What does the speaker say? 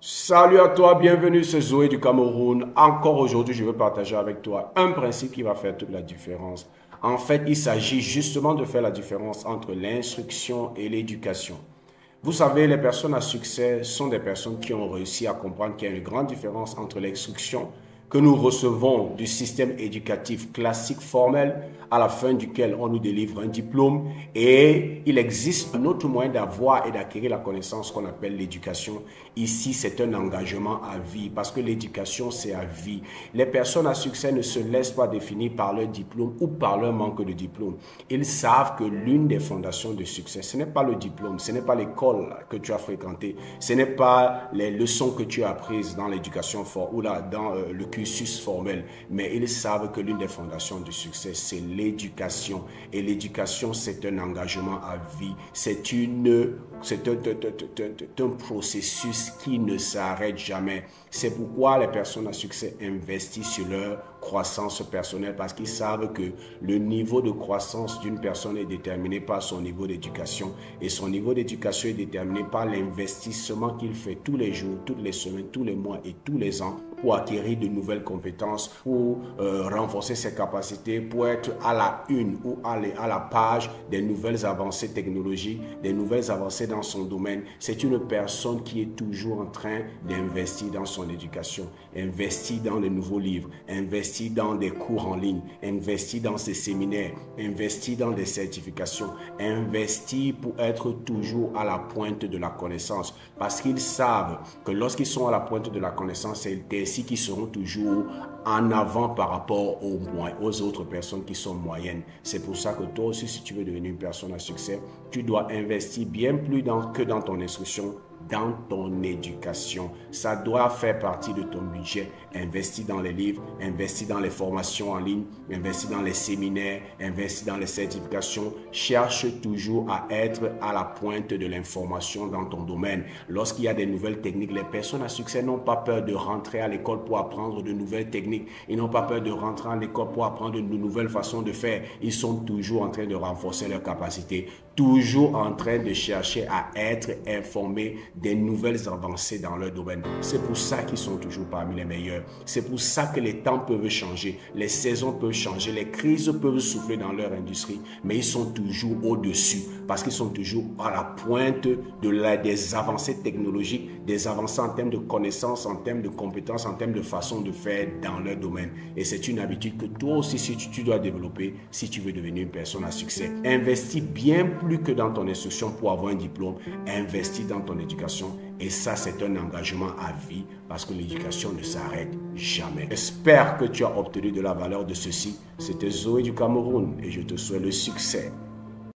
Salut à toi, bienvenue, c'est Zoé du Cameroun. Encore aujourd'hui, je veux partager avec toi un principe qui va faire toute la différence. En fait, il s'agit justement de faire la différence entre l'instruction et l'éducation. Vous savez, les personnes à succès sont des personnes qui ont réussi à comprendre qu'il y a une grande différence entre l'instruction que nous recevons du système éducatif classique formel à la fin duquel on nous délivre un diplôme et il existe un autre moyen d'avoir et d'acquérir la connaissance qu'on appelle l'éducation. Ici, c'est un engagement à vie parce que l'éducation, c'est à vie. Les personnes à succès ne se laissent pas définir par leur diplôme ou par leur manque de diplôme. Ils savent que l'une des fondations du succès, ce n'est pas le diplôme, ce n'est pas l'école que tu as fréquentée, ce n'est pas les leçons que tu as apprises dans l'éducation ou là, dans le cursus formel, mais ils savent que l'une des fondations du succès, c'est l'éducation. Et l'éducation, c'est un engagement à vie. C'est un processus qui ne s'arrête jamais. C'est pourquoi les personnes à succès investissent sur leur croissance personnelle parce qu'ils savent que le niveau de croissance d'une personne est déterminé par son niveau d'éducation et son niveau d'éducation est déterminé par l'investissement qu'il fait tous les jours, toutes les semaines, tous les mois et tous les ans pour acquérir de nouvelles compétences, pour renforcer ses capacités, pour être à la une ou à la page des nouvelles avancées technologiques, des nouvelles avancées dans son domaine. C'est une personne qui est toujours en train d'investir dans son éducation, investir dans de nouveaux livres, investir dans des cours en ligne, investir dans ses séminaires, investir dans des certifications, investir pour être toujours à la pointe de la connaissance. Parce qu'ils savent que lorsqu'ils sont à la pointe de la connaissance, c'est ainsi qu'ils seront toujours en avant par rapport aux autres personnes qui sont moyennes. C'est pour ça que toi aussi, si tu veux devenir une personne à succès, tu dois investir bien plus que dans ton instruction, dans ton éducation. Ça doit faire partie de ton budget. Investir dans les livres, investir dans les formations en ligne, investir dans les séminaires, investir dans les certifications. Cherche toujours à être à la pointe de l'information dans ton domaine. Lorsqu'il y a des nouvelles techniques, les personnes à succès n'ont pas peur de rentrer à l'école pour apprendre de nouvelles techniques. Ils n'ont pas peur de rentrer à l'école pour apprendre de nouvelles façons de faire. Ils sont toujours en train de renforcer leurs capacités, toujours en train de chercher à être informés des nouvelles avancées dans leur domaine. C'est pour ça qu'ils sont toujours parmi les meilleurs. C'est pour ça que les temps peuvent changer, les saisons peuvent changer, les crises peuvent souffler dans leur industrie, mais ils sont toujours au-dessus parce qu'ils sont toujours à la pointe des avancées technologiques, des avancées en termes de connaissances, en termes de compétences, en termes de façon de faire dans leur domaine. Et c'est une habitude que toi aussi, si tu dois développer, si tu veux devenir une personne à succès. Investis bien plus que dans ton instruction pour avoir un diplôme, investis dans ton éducation. Et ça, c'est un engagement à vie parce que l'éducation ne s'arrête jamais. J'espère que tu as obtenu de la valeur de ceci. C'était Zoé du Cameroun et je te souhaite le succès.